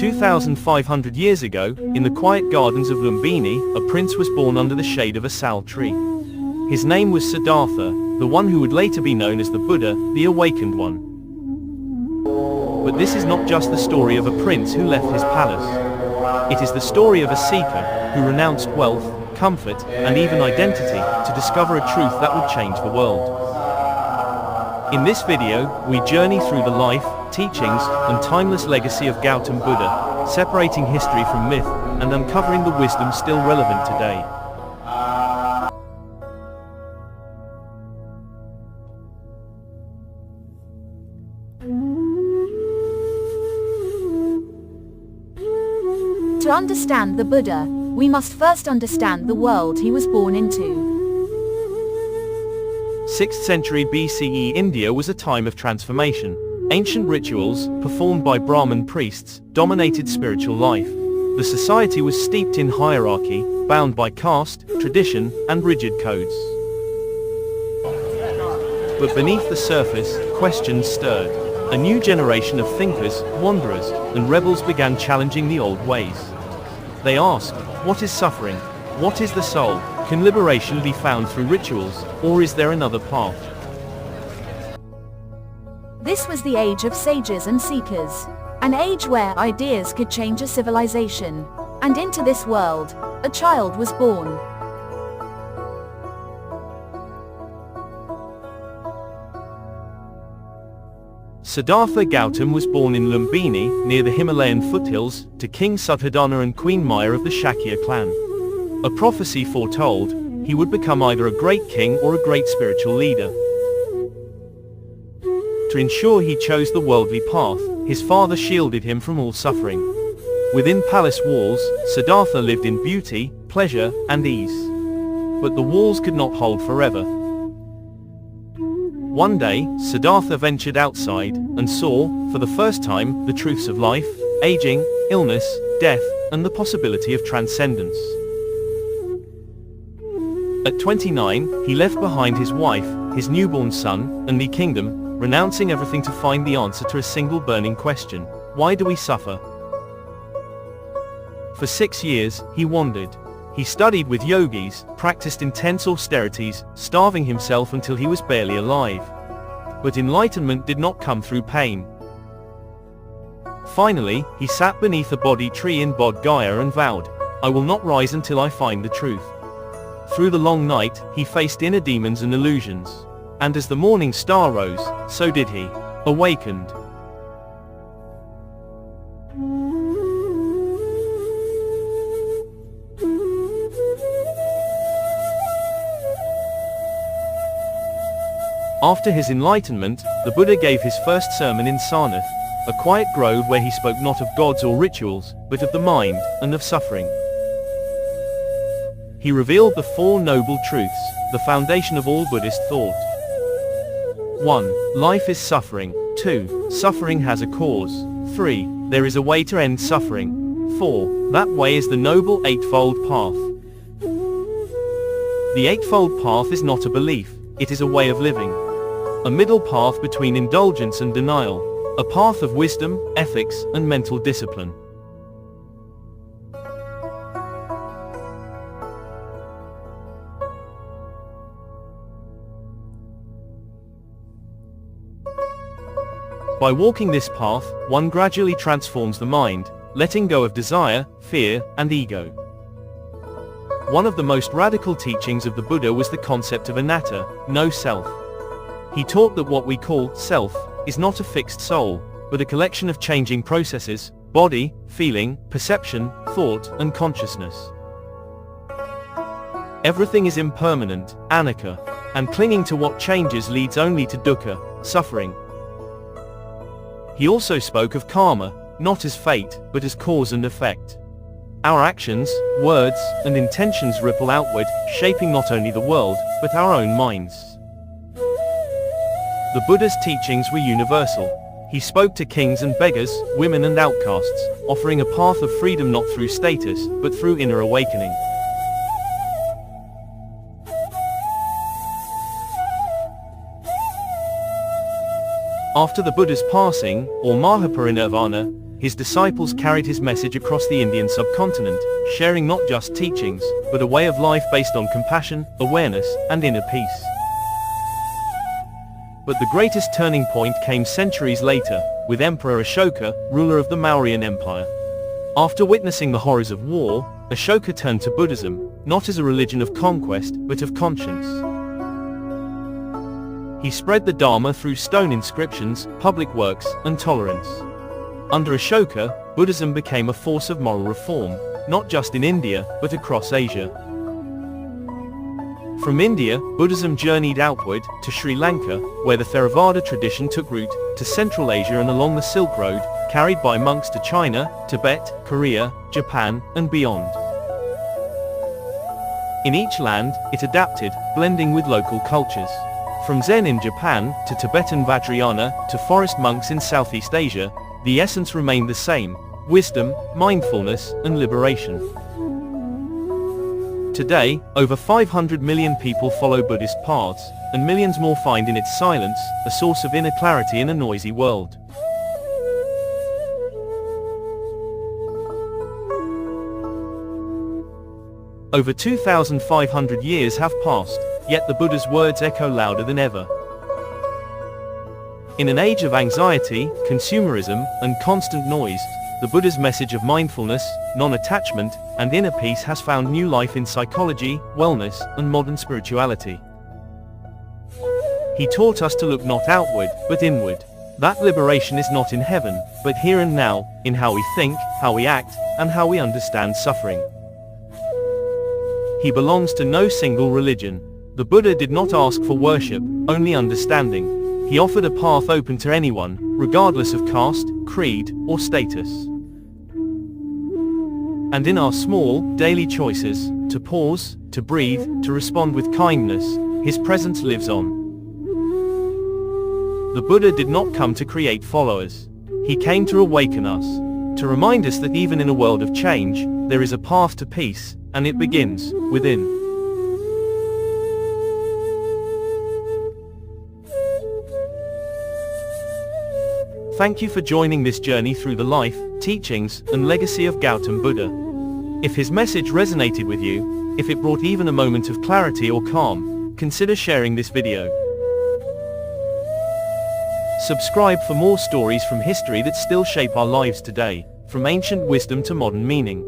2,500 years ago, in the quiet gardens of Lumbini, a prince was born under the shade of a sal tree. His name was Siddhartha, the one who would later be known as the Buddha, the awakened one. But this is not just the story of a prince who left his palace. It is the story of a seeker who renounced wealth, comfort, and even identity to discover a truth that would change the world. In this video, we journey through the life, teachings, and timeless legacy of Gautam Buddha, separating history from myth, and uncovering the wisdom still relevant today. To understand the Buddha, we must first understand the world he was born into. 6th century BCE India was a time of transformation. Ancient rituals, performed by Brahmin priests, dominated spiritual life. The society was steeped in hierarchy, bound by caste, tradition, and rigid codes. But beneath the surface, questions stirred. A new generation of thinkers, wanderers, and rebels began challenging the old ways. They asked, what is suffering? What is the soul? Can liberation be found through rituals, or is there another path? This was the age of sages and seekers. An age where ideas could change a civilization. And into this world, a child was born. Siddhartha Gautama was born in Lumbini, near the Himalayan foothills, to King Suddhodana and Queen Maya of the Shakya clan. A prophecy foretold, he would become either a great king or a great spiritual leader. To ensure he chose the worldly path, his father shielded him from all suffering. Within palace walls, Siddhartha lived in beauty, pleasure, and ease. But the walls could not hold forever. One day, Siddhartha ventured outside, and saw, for the first time, the truths of life, aging, illness, death, and the possibility of transcendence. At 29, he left behind his wife, his newborn son, and the kingdom, renouncing everything to find the answer to a single burning question: why do we suffer? For 6 years, he wandered. He studied with yogis, practiced intense austerities, starving himself until he was barely alive. But enlightenment did not come through pain. Finally, he sat beneath a Bodhi tree in Bodh Gaya and vowed, I will not rise until I find the truth. Through the long night, he faced inner demons and illusions. And as the morning star rose, so did he, awakened. After his enlightenment, the Buddha gave his first sermon in Sarnath, a quiet grove where he spoke not of gods or rituals, but of the mind, and of suffering. He revealed the Four Noble Truths, the foundation of all Buddhist thought. 1. Life is suffering. 2. Suffering has a cause. 3. There is a way to end suffering. 4. That way is the Noble Eightfold Path. The Eightfold Path is not a belief, it is a way of living. A middle path between indulgence and denial. A path of wisdom, ethics, and mental discipline. By walking this path, one gradually transforms the mind, letting go of desire, fear, and ego. One of the most radical teachings of the Buddha was the concept of Anatta, no self. He taught that what we call self is not a fixed soul, but a collection of changing processes: body, feeling, perception, thought, and consciousness. Everything is impermanent, Anicca, and clinging to what changes leads only to dukkha, suffering. He also spoke of karma, not as fate, but as cause and effect. Our actions, words, and intentions ripple outward, shaping not only the world, but our own minds. The Buddha's teachings were universal. He spoke to kings and beggars, women and outcasts, offering a path of freedom not through status, but through inner awakening. After the Buddha's passing, or Mahaparinirvana, his disciples carried his message across the Indian subcontinent, sharing not just teachings, but a way of life based on compassion, awareness, and inner peace. But the greatest turning point came centuries later, with Emperor Ashoka, ruler of the Mauryan Empire. After witnessing the horrors of war, Ashoka turned to Buddhism, not as a religion of conquest, but of conscience. He spread the Dharma through stone inscriptions, public works, and tolerance. Under Ashoka, Buddhism became a force of moral reform, not just in India, but across Asia. From India, Buddhism journeyed outward, to Sri Lanka, where the Theravada tradition took root, to Central Asia and along the Silk Road, carried by monks to China, Tibet, Korea, Japan, and beyond. In each land, it adapted, blending with local cultures. From Zen in Japan, to Tibetan Vajrayana, to forest monks in Southeast Asia, the essence remained the same: wisdom, mindfulness, and liberation. Today, over 500 million people follow Buddhist paths, and millions more find in its silence a source of inner clarity in a noisy world. Over 2,500 years have passed, yet the Buddha's words echo louder than ever. In an age of anxiety, consumerism, and constant noise, the Buddha's message of mindfulness, non-attachment, and inner peace has found new life in psychology, wellness, and modern spirituality. He taught us to look not outward, but inward. That liberation is not in heaven, but here and now, in how we think, how we act, and how we understand suffering. He belongs to no single religion. The Buddha did not ask for worship, only understanding. He offered a path open to anyone, regardless of caste, creed, or status. And in our small, daily choices, to pause, to breathe, to respond with kindness, his presence lives on. The Buddha did not come to create followers. He came to awaken us, to remind us that even in a world of change, there is a path to peace, and it begins within. Thank you for joining this journey through the life, teachings, and legacy of Gautam Buddha. If his message resonated with you, if it brought even a moment of clarity or calm, consider sharing this video. Subscribe for more stories from history that still shape our lives today, from ancient wisdom to modern meaning.